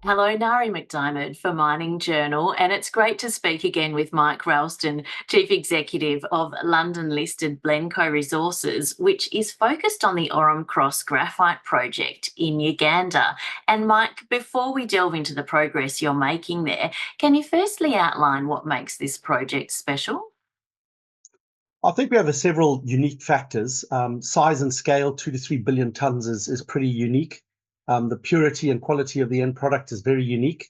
Hello, Nari McDiarmid for Mining Journal, and it's great to speak again with Mike Ralston, Chief Executive of London-listed Blencowe Resources, which is focused on the Orom-Cross graphite project in Uganda. And Mike, before we delve into the progress you're making there, can you firstly outline what makes this project special? I think we have several unique factors. Size and scale, 2 to 3 billion tons is pretty unique. The purity and quality of the end product is very unique.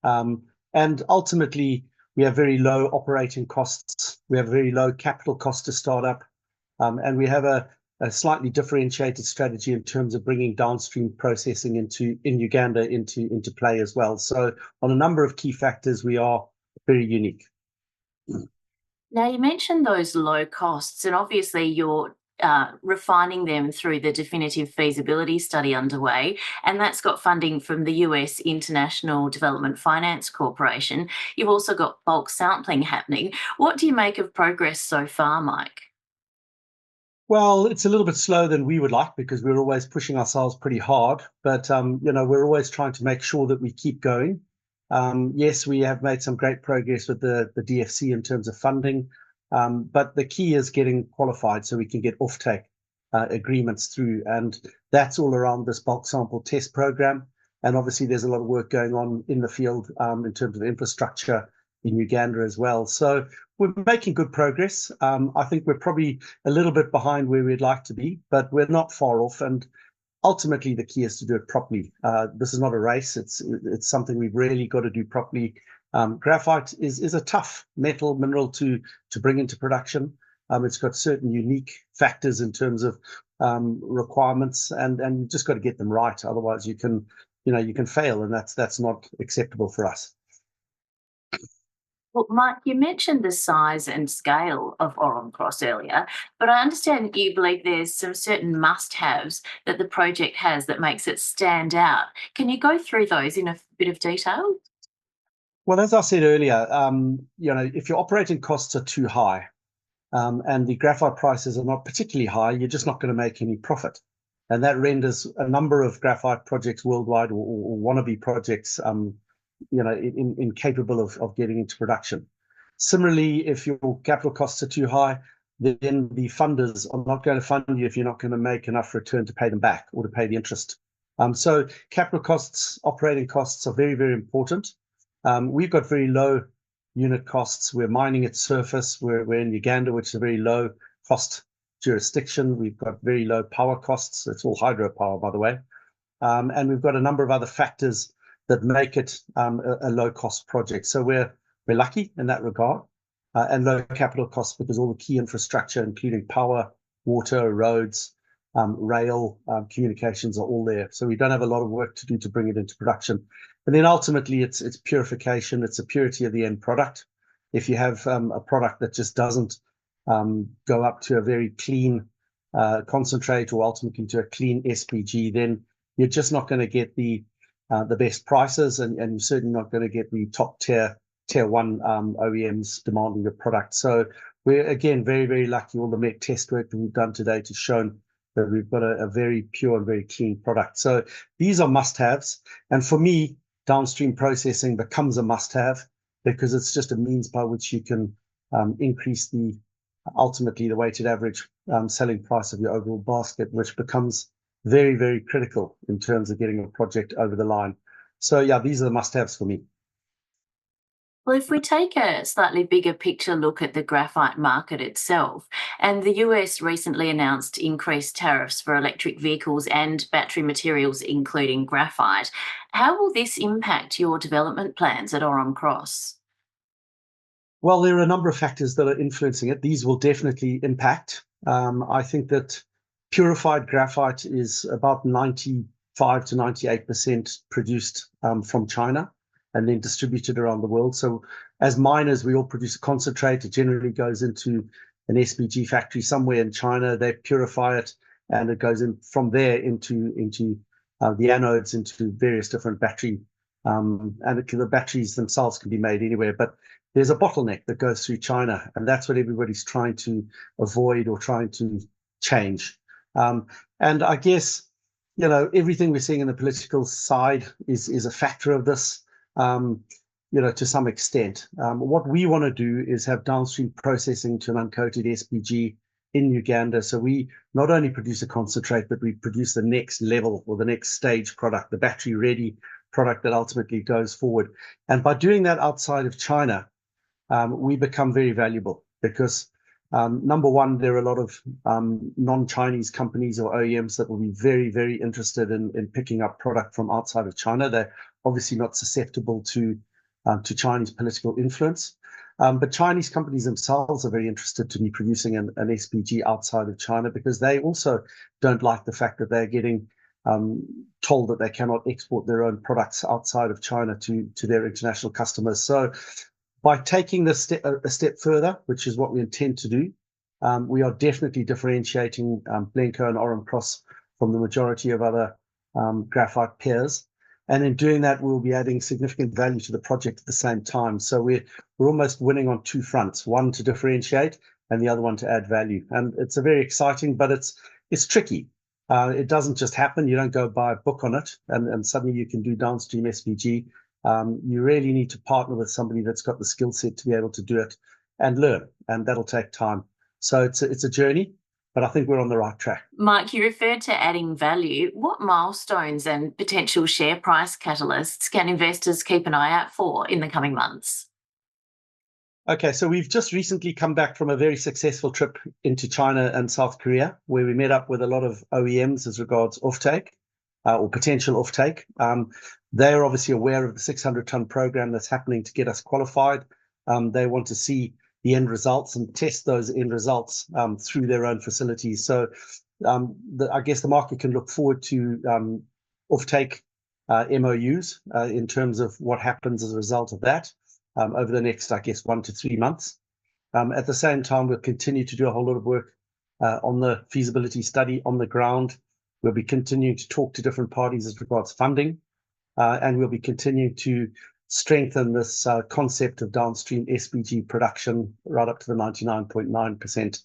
And ultimately, we have very low operating costs. We have very low capital cost to start up. And we have a slightly differentiated strategy in terms of bringing downstream processing in Uganda into play as well. So on a number of key factors, we are very unique. Now, you mentioned those low costs, and obviously you're refining them through the definitive feasibility study underway, and that's got funding from the US International Development Finance Corporation. You've also got bulk sampling happening. What do you make of progress so far, Mike? Well, it's a little bit slower than we would like because we're always pushing ourselves pretty hard, but we're always trying to make sure that we keep going. Yes, we have made some great progress with the DFC in terms of funding, but the key is getting qualified so we can get offtake agreements through, and that's all around this bulk sample test program. And obviously, there's a lot of work going on in the field in terms of infrastructure in Uganda as well. So we're making good progress. I think we're probably a little bit behind where we'd like to be, but we're not far off. And ultimately, the key is to do it properly. This is not a race. It's something we've really got to do properly. Graphite is a tough mineral to bring into production. It's got certain unique factors in terms of requirements, and you just got to get them right. Otherwise, you can fail, and that's not acceptable for us. Well, Mike, you mentioned the size and scale of Orom-Cross earlier, but I understand you believe there's some certain must-haves that the project has that makes it stand out. Can you go through those in a bit of detail? Well, as I said earlier, if your operating costs are too high, and the graphite prices are not particularly high, you're just not going to make any profit. And that renders a number of graphite projects worldwide or wannabe projects incapable of getting into production. Similarly, if your capital costs are too high, then the funders are not going to fund you if you're not going to make enough return to pay them back or to pay the interest. So capital costs, operating costs are very, very important. We've got very low unit costs. We're mining at surface. We're in Uganda, which is a very low cost jurisdiction. We've got very low power costs. It's all hydropower, by the way. And we've got a number of other factors that make it a low-cost project. So we're lucky in that regard, and low capital costs because all the key infrastructure, including power, water, roads, rail, communications are all there. So we don't have a lot of work to do to bring it into production. And then ultimately, it's purification. It's the purity of the end product. If you have a product that just doesn't go up to a very clean concentrate or ultimately to a clean SPG, then you're just not going to get the best prices, and you're certainly not going to get the top tier one OEMs demanding the product. So we're, again, very, very lucky. All the MET test work that we've done today has shown that we've got a very pure and very clean product. So these are must-haves. And for me, downstream processing becomes a must-have because it's just a means by which you can increase ultimately the weighted average selling price of your overall basket, which becomes very, very critical in terms of getting a project over the line. So yeah, these are the must-haves for me. Well, if we take a slightly bigger picture look at the graphite market itself, and the US recently announced increased tariffs for electric vehicles and battery materials, including graphite, how will this impact your development plans at Orom-Cross? Well, there are a number of factors that are influencing it. These will definitely impact. I think that purified graphite is about 95 to 98% produced from China and then distributed around the world. So as miners, we all produce a concentrate. It generally goes into an SPG factory somewhere in China. They purify it, and it goes in from there into the anodes, into various different battery. And the batteries themselves can be made anywhere. But there's a bottleneck that goes through China, and that's what everybody's trying to avoid or trying to change. And I guess, everything we're seeing in the political side is a factor of this, to some extent. What we want to do is have downstream processing to an uncoated SPG in Uganda. So we not only produce a concentrate, but we produce the next level or the next stage product, the battery ready product that ultimately goes forward. And by doing that outside of China, we become very valuable because number one, there are a lot of non-Chinese companies or OEMs that will be very, very interested in picking up product from outside of China. They're obviously not susceptible to Chinese political influence. But Chinese companies themselves are very interested to be producing an SPG outside of China because they also don't like the fact that they're getting told that they cannot export their own products outside of China to their international customers. So by taking this a step further, which is what we intend to do, we are definitely differentiating Blencowe and Orom-Cross from the majority of other graphite peers. And in doing that, we'll be adding significant value to the project at the same time. So we're almost winning on two fronts, one to differentiate and the other one to add value. And it's a very exciting, but it's tricky. It doesn't just happen. You don't go buy a book on it and suddenly you can do downstream SPG. You really need to partner with somebody that's got the skill set to be able to do it and learn, and that'll take time. So it's a journey, but I think we're on the right track. Mike, you referred to adding value. What milestones and potential share price catalysts can investors keep an eye out for in the coming months? Okay, so we've just recently come back from a very successful trip into China and South Korea, where we met up with a lot of OEMs as regards offtake or potential offtake. They're obviously aware of the 600-ton program that's happening to get us qualified. They want to see the end results and test those end results through their own facilities. So I guess the market can look forward to offtake MOUs in terms of what happens as a result of that over the next, I guess, 1 to 3 months. At the same time, we'll continue to do a whole lot of work on the feasibility study on the ground. We'll be continuing to talk to different parties as regards funding, and we'll be continuing to strengthen this concept of downstream SPG production right up to the 99.9%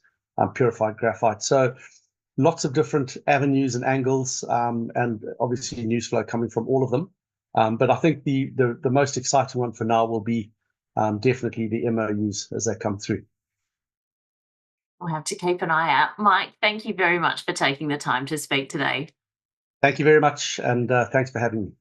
purified graphite. So lots of different avenues and angles, and obviously news flow coming from all of them. But I think the most exciting one for now will be definitely the MOUs as they come through. We'll have to keep an eye out. Mike, thank you very much for taking the time to speak today. Thank you very much, and thanks for having me.